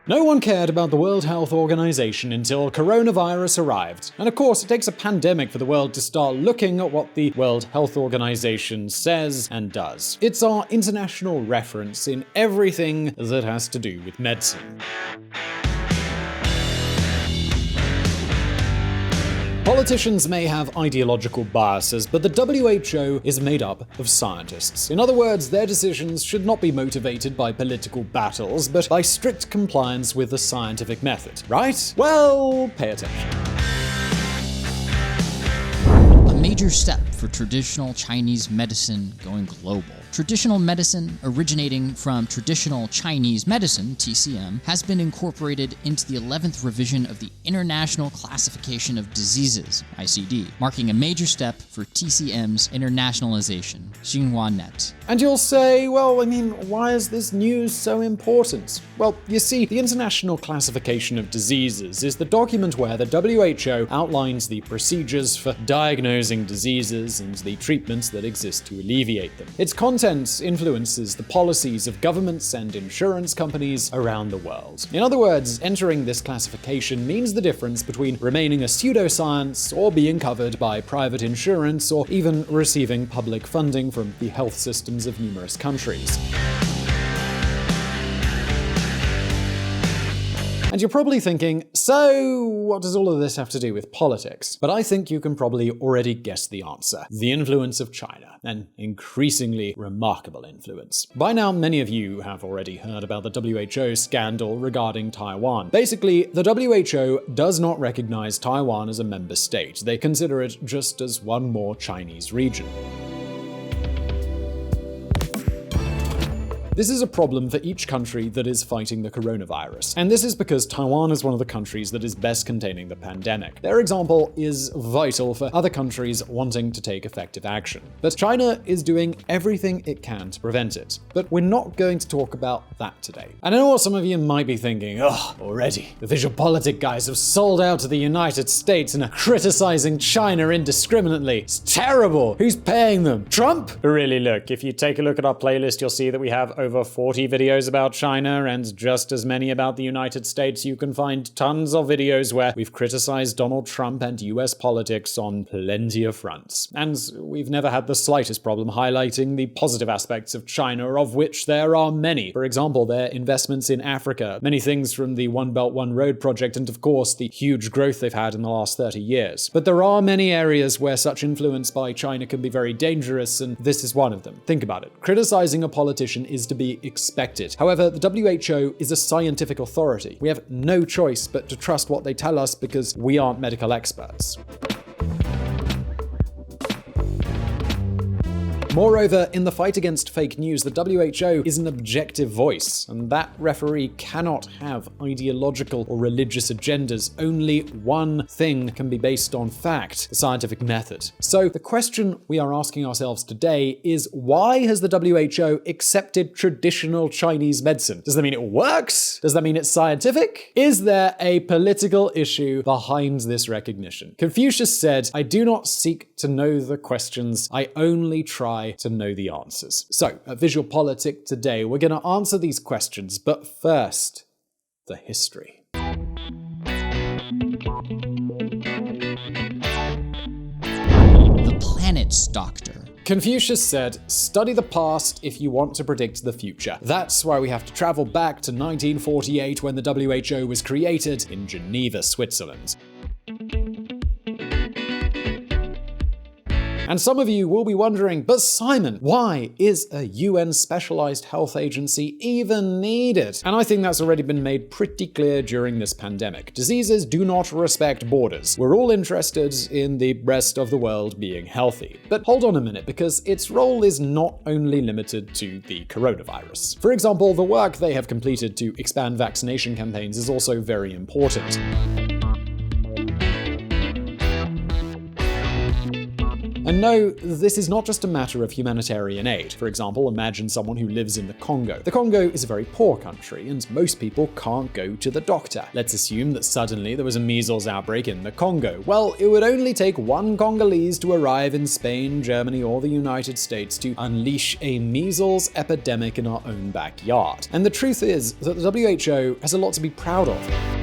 No one cared about the World Health Organization until coronavirus arrived. And of course, it takes a pandemic for the world to start looking at what the World Health Organization says and does. It's our international reference in everything that has to do with medicine. Politicians may have ideological biases, but the WHO is made up of scientists. In other words, their decisions should not be motivated by political battles, but by strict compliance with the scientific method. Right? Well, pay attention. A major step for traditional Chinese medicine going global. Traditional medicine, originating from traditional Chinese medicine, TCM, has been incorporated into the 11th revision of the International Classification of Diseases, ICD, marking a major step for TCM's internationalization, Xinhua Net. And you'll say, well, why is this news so important? Well, you see, the International Classification of Diseases is the document where the WHO outlines the procedures for diagnosing diseases and the treatments that exist to alleviate them. Its content influences the policies of governments and insurance companies around the world. In other words, entering this classification means the difference between remaining a pseudoscience or being covered by private insurance or even receiving public funding from the health systems of numerous countries. And you're probably thinking, so what does all of this have to do with politics? But I think you can probably already guess the answer. The influence of China, an increasingly remarkable influence. By now, many of you have already heard about the WHO scandal regarding Taiwan. Basically, the WHO does not recognize Taiwan as a member state. They consider it just as one more Chinese region. This is a problem for each country that is fighting the coronavirus. And this is because Taiwan is one of the countries that is best containing the pandemic. Their example is vital for other countries wanting to take effective action. But China is doing everything it can to prevent it. But we're not going to talk about that today. And I know what some of you might be thinking, already. The VisualPolitik guys have sold out to the United States and are criticizing China indiscriminately. It's terrible. Who's paying them? Trump? But really, look, if you take a look at our playlist, you'll see that we have over 40 videos about China and just as many about the United States. You can find tons of videos where we've criticized Donald Trump and US politics on plenty of fronts. And we've never had the slightest problem highlighting the positive aspects of China, of which there are many. For example, their investments in Africa, many things from the One Belt One Road project, and of course the huge growth they've had in the last 30 years. But there are many areas where such influence by China can be very dangerous, and this is one of them. Think about it. Criticizing a politician is to be expected. However, the WHO is a scientific authority. We have no choice but to trust what they tell us because we aren't medical experts. Moreover, in the fight against fake news, the WHO is an objective voice, and that referee cannot have ideological or religious agendas. Only one thing can be based on fact, the scientific method. So the question we are asking ourselves today is, why has the WHO accepted traditional Chinese medicine? Does that mean it works? Does that mean it's scientific? Is there a political issue behind this recognition? Confucius said, "I do not seek to know the questions, I only try to know the answers." So, at VisualPolitik today, we're going to answer these questions, but first, the history. The planet's doctor. Confucius said, study the past if you want to predict the future. That's why we have to travel back to 1948 when the WHO was created in Geneva, Switzerland. And some of you will be wondering, but Simon, why is a UN specialized health agency even needed? And I think that's already been made pretty clear during this pandemic. Diseases do not respect borders. We're all interested in the rest of the world being healthy. But hold on a minute, because its role is not only limited to the coronavirus. For example, the work they have completed to expand vaccination campaigns is also very important. And no, this is not just a matter of humanitarian aid. For example, imagine someone who lives in the Congo. The Congo is a very poor country, and most people can't go to the doctor. Let's assume that suddenly there was a measles outbreak in the Congo. Well, it would only take one Congolese to arrive in Spain, Germany, or the United States to unleash a measles epidemic in our own backyard. And the truth is that the WHO has a lot to be proud of.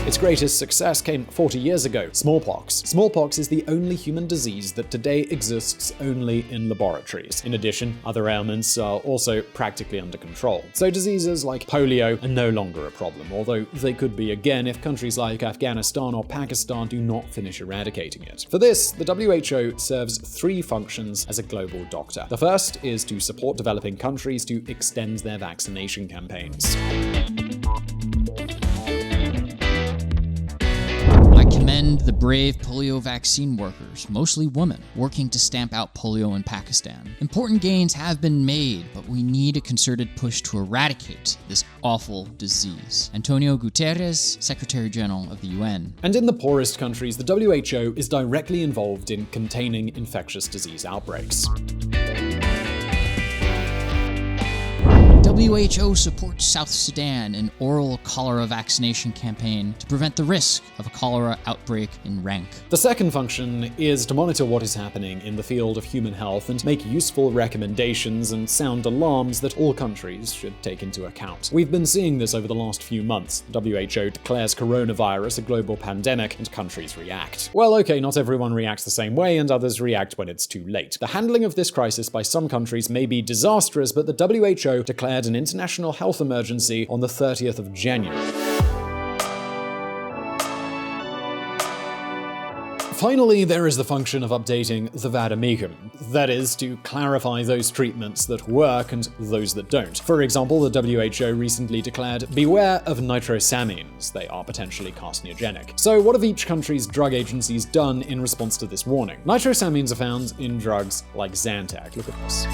Its greatest success came 40 years ago, smallpox. Smallpox is the only human disease that today exists only in laboratories. In addition, other ailments are also practically under control. So diseases like polio are no longer a problem, although they could be again if countries like Afghanistan or Pakistan do not finish eradicating it. For this, the WHO serves three functions as a global doctor. The first is to support developing countries to extend their vaccination campaigns. Commend the brave polio vaccine workers, mostly women, working to stamp out polio in Pakistan. Important gains have been made, but we need a concerted push to eradicate this awful disease. Antonio Guterres, Secretary General of the UN. And in the poorest countries, the WHO is directly involved in containing infectious disease outbreaks. WHO supports South Sudan in oral cholera vaccination campaign to prevent the risk of a cholera outbreak in rank. The second function is to monitor what is happening in the field of human health and make useful recommendations and sound alarms that all countries should take into account. We've been seeing this over the last few months. WHO declares coronavirus a global pandemic and countries react. Well, okay, not everyone reacts the same way and others react when it's too late. The handling of this crisis by some countries may be disastrous, but the WHO declared an international health emergency on the 30th of January. Finally, there is the function of updating the vademecum. That is, to clarify those treatments that work and those that don't. For example, the WHO recently declared, beware of nitrosamines. They are potentially carcinogenic. So what have each country's drug agencies done in response to this warning? Nitrosamines are found in drugs like Zantac. Look at this.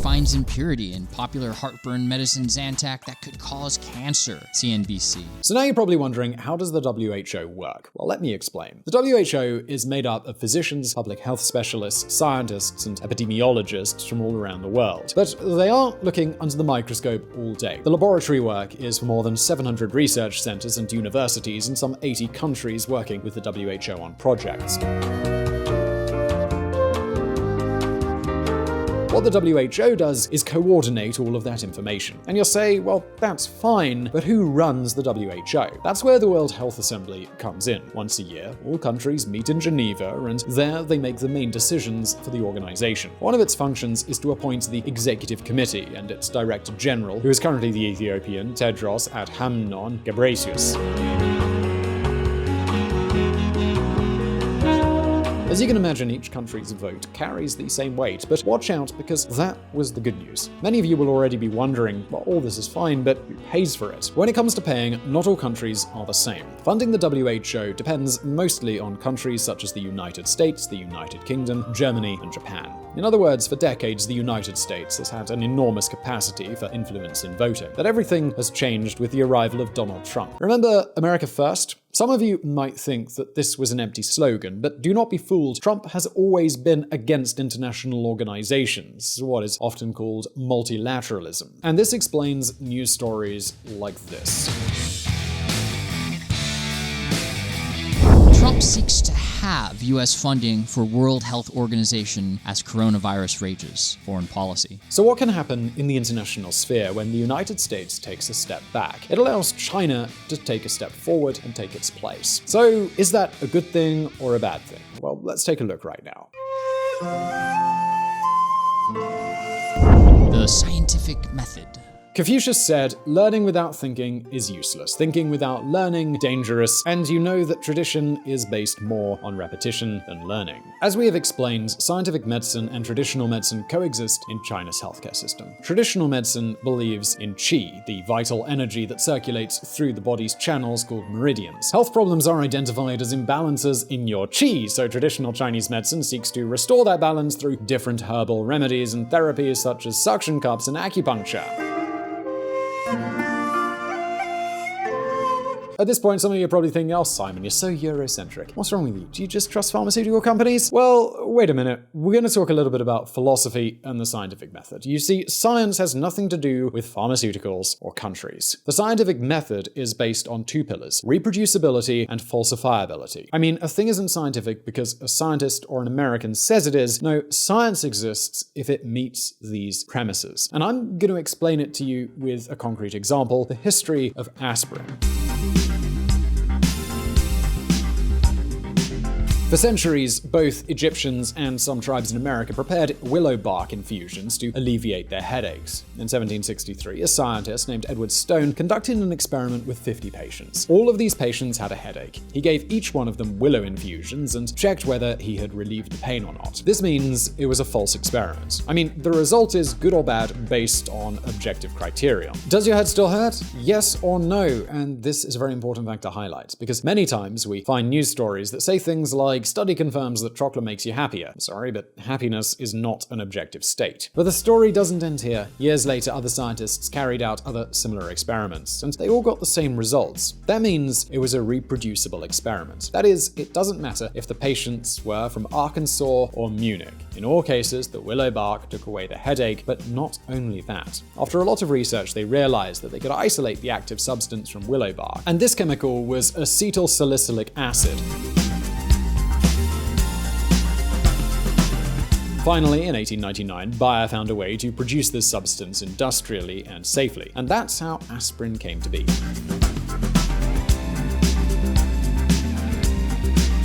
Finds impurity in popular heartburn medicine Zantac that could cause cancer, CNBC. So now you're probably wondering, how does the WHO work? Well, let me explain. The WHO is made up of physicians, public health specialists, scientists, and epidemiologists from all around the world. But they aren't looking under the microscope all day. The laboratory work is for more than 700 research centers and universities in some 80 countries working with the WHO on projects. What the WHO does is coordinate all of that information. And you'll say, well, that's fine, but who runs the WHO? That's where the World Health Assembly comes in. Once a year, all countries meet in Geneva, and there they make the main decisions for the organization. One of its functions is to appoint the Executive Committee and its Director General, who is currently the Ethiopian Tedros Adhanom Ghebreyesus. As you can imagine, each country's vote carries the same weight, but watch out because that was the good news. Many of you will already be wondering, well, all this is fine, but who pays for it? When it comes to paying, not all countries are the same. Funding the WHO depends mostly on countries such as the United States, the United Kingdom, Germany, and Japan. In other words, for decades, the United States has had an enormous capacity for influence in voting. But everything has changed with the arrival of Donald Trump. Remember America First? Some of you might think that this was an empty slogan, but do not be fooled. Trump has always been against international organizations, what is often called multilateralism. And this explains news stories like this. Trump seeks to have U.S. funding for World Health Organization as coronavirus rages. Foreign policy. So what can happen in the international sphere when the United States takes a step back? It allows China to take a step forward and take its place. So is that a good thing or a bad thing? Well, let's take a look right now. The scientific method. Confucius said, learning without thinking is useless. Thinking without learning, dangerous. And you know that tradition is based more on repetition than learning. As we have explained, scientific medicine and traditional medicine coexist in China's healthcare system. Traditional medicine believes in qi, the vital energy that circulates through the body's channels called meridians. Health problems are identified as imbalances in your qi, so traditional Chinese medicine seeks to restore that balance through different herbal remedies and therapies such as suction cups and acupuncture. At this point, some of you are probably thinking, oh, Simon, you're so Eurocentric. What's wrong with you? Do you just trust pharmaceutical companies? Well, wait a minute. We're going to talk a little bit about philosophy and the scientific method. You see, science has nothing to do with pharmaceuticals or countries. The scientific method is based on two pillars: reproducibility and falsifiability. I mean, a thing isn't scientific because a scientist or an American says it is. No, science exists if it meets these premises. And I'm going to explain it to you with a concrete example: the history of aspirin. For centuries, both Egyptians and some tribes in America prepared willow bark infusions to alleviate their headaches. In 1763, a scientist named Edward Stone conducted an experiment with 50 patients. All of these patients had a headache. He gave each one of them willow infusions and checked whether he had relieved the pain or not. This means it was a false experiment. I mean, the result is good or bad based on objective criteria. Does your head still hurt? Yes or no? And this is a very important fact to highlight, because many times we find news stories that say things like, study confirms that chocolate makes you happier. Sorry, but happiness is not an objective state. But the story doesn't end here. Years later, other scientists carried out other similar experiments, and they all got the same results. That means it was a reproducible experiment. That is, it doesn't matter if the patients were from Arkansas or Munich. In all cases, the willow bark took away the headache, but not only that. After a lot of research, they realized that they could isolate the active substance from willow bark, and this chemical was acetylsalicylic acid. Finally, in 1899, Bayer found a way to produce this substance industrially and safely, and that's how aspirin came to be.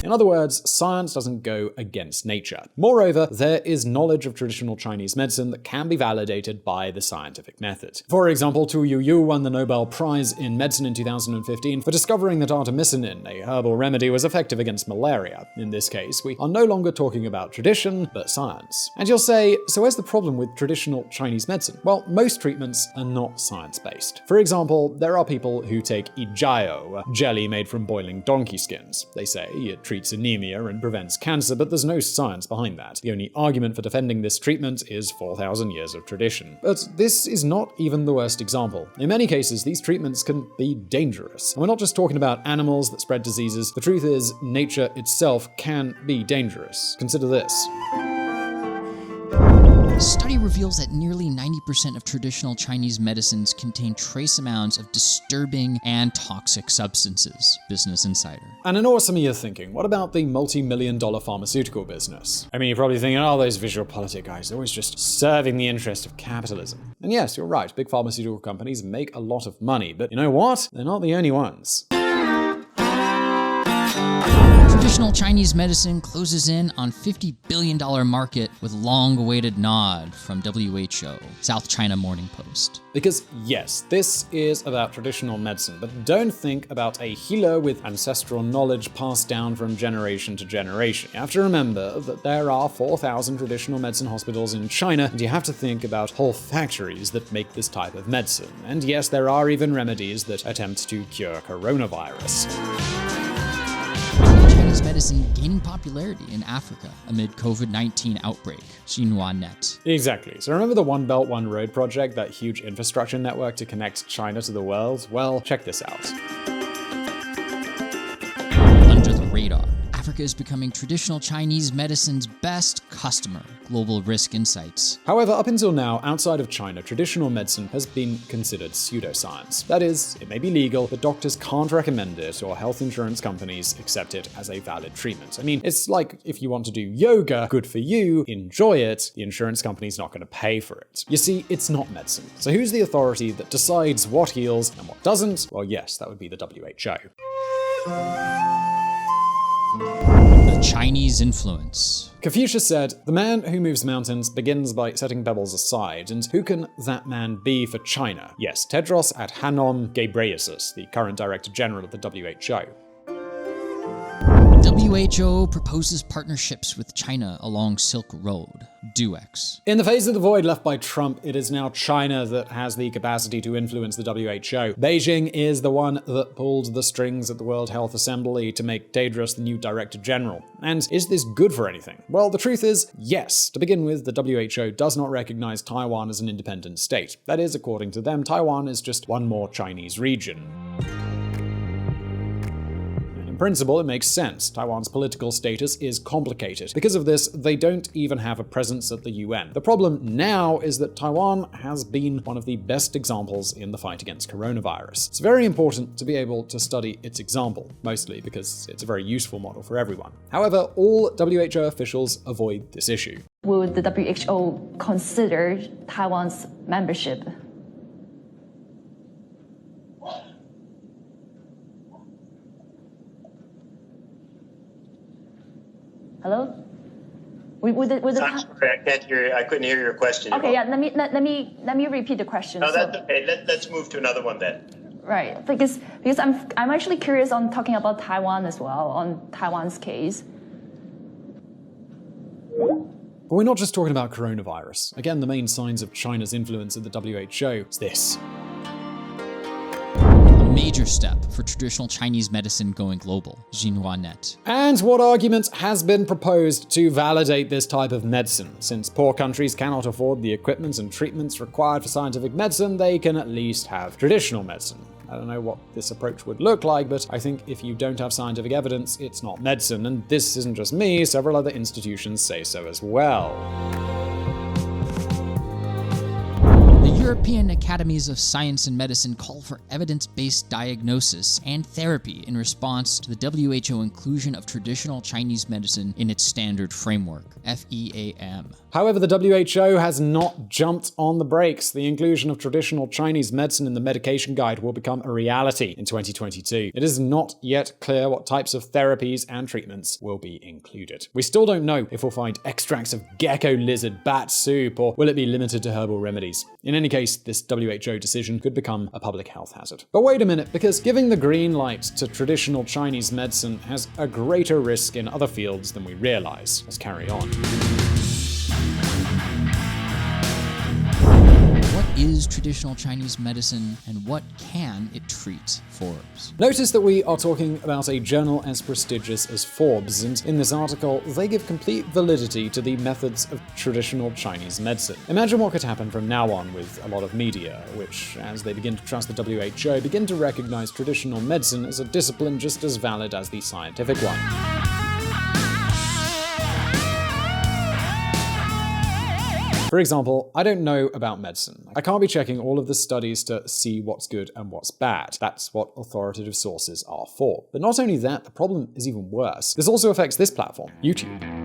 In other words, science doesn't go against nature. Moreover, there is knowledge of traditional Chinese medicine that can be validated by the scientific method. For example, Tu Youyou won the Nobel Prize in Medicine in 2015 for discovering that artemisinin, a herbal remedy, was effective against malaria. In this case, we are no longer talking about tradition, but science. And you'll say, so where's the problem with traditional Chinese medicine? Well, most treatments are not science-based. For example, there are people who take ijiao, a jelly made from boiling donkey skins. They say it treats anemia and prevents cancer, but there's no science behind that. The only argument for defending this treatment is 4,000 years of tradition. But this is not even the worst example. In many cases, these treatments can be dangerous. And we're not just talking about animals that spread diseases. The truth is, nature itself can be dangerous. Consider this. A study reveals that nearly 90% of traditional Chinese medicines contain trace amounts of disturbing and toxic substances. Business Insider. And I know what some of you are thinking. What about the multi-million-dollar pharmaceutical business? I mean, you're probably thinking, oh, those VisualPolitik guys, they're always just serving the interest of capitalism. And yes, you're right. Big pharmaceutical companies make a lot of money. But you know what? They're not the only ones. Traditional Chinese medicine closes in on $50 billion market with long-awaited nod from WHO, South China Morning Post. Because yes, this is about traditional medicine, but don't think about a healer with ancestral knowledge passed down from generation to generation. You have to remember that there are 4,000 traditional medicine hospitals in China, and you have to think about whole factories that make this type of medicine. And yes, there are even remedies that attempt to cure coronavirus. Chinese medicine gaining popularity in Africa amid COVID-19 outbreak, Xinhua Net. Exactly. So remember the One Belt, One Road project, that huge infrastructure network to connect China to the world? Well, check this out. Under the radar, Africa is becoming traditional Chinese medicine's best customer, Global Risk Insights. However, up until now, outside of China, traditional medicine has been considered pseudoscience. That is, it may be legal, but doctors can't recommend it, or health insurance companies accept it as a valid treatment. I mean, it's like if you want to do yoga, good for you, enjoy it, the insurance company's not going to pay for it. You see, it's not medicine. So who's the authority that decides what heals and what doesn't? Well, yes, that would be the WHO. The Chinese influence. Confucius said, "The man who moves mountains begins by setting pebbles aside, and who can that man be for China?" Yes, Tedros Adhanom Ghebreyesus, the current Director General of the WHO. WHO proposes partnerships with China along Silk Road, DUEX. In the face of the void left by Trump, it is now China that has the capacity to influence the WHO. Beijing is the one that pulled the strings at the World Health Assembly to make Tedros the new Director General. And is this good for anything? Well, the truth is, yes. To begin with, the WHO does not recognize Taiwan as an independent state. That is, according to them, Taiwan is just one more Chinese region. In principle, it makes sense. Taiwan's political status is complicated. Because of this, they don't even have a presence at the UN. The problem now is that Taiwan has been one of the best examples in the fight against coronavirus. It's very important to be able to study its example, mostly because it's a very useful model for everyone. However, all WHO officials avoid this issue. Will the WHO consider Taiwan's membership? Hello? I'm sorry, I can't hear. I couldn't hear your question. Okay, yeah. Let me repeat the question. No, that's okay. Let's move to another one then. Right, because I'm actually curious on talking about Taiwan as well, on Taiwan's case. But we're not just talking about coronavirus. Again, the main signs of China's influence at the WHO is this. Major step for traditional Chinese medicine going global, XinhuaNet. And what argument has been proposed to validate this type of medicine? Since poor countries cannot afford the equipment and treatments required for scientific medicine, they can at least have traditional medicine. I don't know what this approach would look like, but I think if you don't have scientific evidence, it's not medicine. And this isn't just me, several other institutions say so as well. The European Academies of Science and Medicine call for evidence-based diagnosis and therapy in response to the WHO inclusion of traditional Chinese medicine in its standard framework, FEAM. However, the WHO has not jumped on the brakes. The inclusion of traditional Chinese medicine in the medication guide will become a reality in 2022. It is not yet clear what types of therapies and treatments will be included. We still don't know if we'll find extracts of gecko lizard bat soup, or will it be limited to herbal remedies. In any case, this WHO decision could become a public health hazard. But wait a minute, because giving the green light to traditional Chinese medicine has a greater risk in other fields than we realize. Let's carry on. What is traditional Chinese medicine and what can it treat? Forbes. Notice that we are talking about a journal as prestigious as Forbes, and in this article, they give complete validity to the methods of traditional Chinese medicine. Imagine what could happen from now on with a lot of media, which, as they begin to trust the WHO, begin to recognize traditional medicine as a discipline just as valid as the scientific one. For example, I don't know about medicine. I can't be checking all of the studies to see what's good and what's bad. That's what authoritative sources are for. But not only that, the problem is even worse. This also affects this platform, YouTube.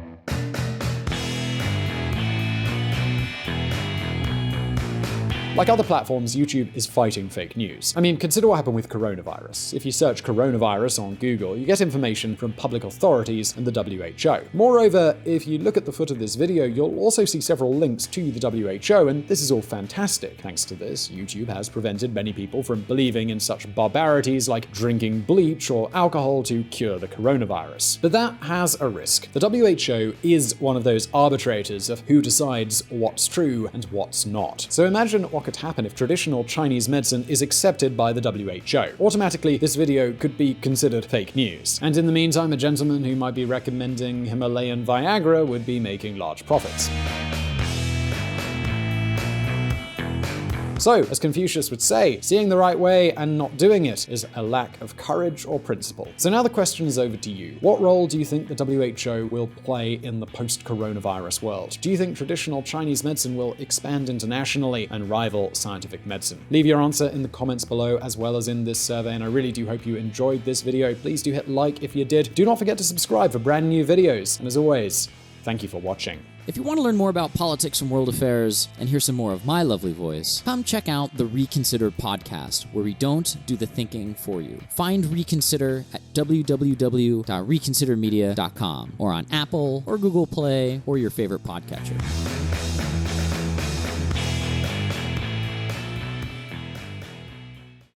Like other platforms, YouTube is fighting fake news. I mean, consider what happened with coronavirus. If you search coronavirus on Google, you get information from public authorities and the WHO. Moreover, if you look at the foot of this video, you'll also see several links to the WHO, and this is all fantastic. Thanks to this, YouTube has prevented many people from believing in such barbarities like drinking bleach or alcohol to cure the coronavirus. But that has a risk. The WHO is one of those arbitrators of who decides what's true and what's not. So imagine what could happen if traditional Chinese medicine is accepted by the WHO. Automatically, this video could be considered fake news. And in the meantime, a gentleman who might be recommending Himalayan Viagra would be making large profits. So, as Confucius would say, seeing the right way and not doing it is a lack of courage or principle. So now the question is over to you. What role do you think the WHO will play in the post-coronavirus world? Do you think traditional Chinese medicine will expand internationally and rival scientific medicine? Leave your answer in the comments below as well as in this survey, and I really do hope you enjoyed this video. Please do hit like if you did. Do not forget to subscribe for brand new videos. And as always, thank you for watching. If you want to learn more about politics and world affairs and hear some more of my lovely voice, come check out the Reconsider podcast, where we don't do the thinking for you. Find Reconsider at www.reconsidermedia.com or on Apple or Google Play or your favorite podcatcher.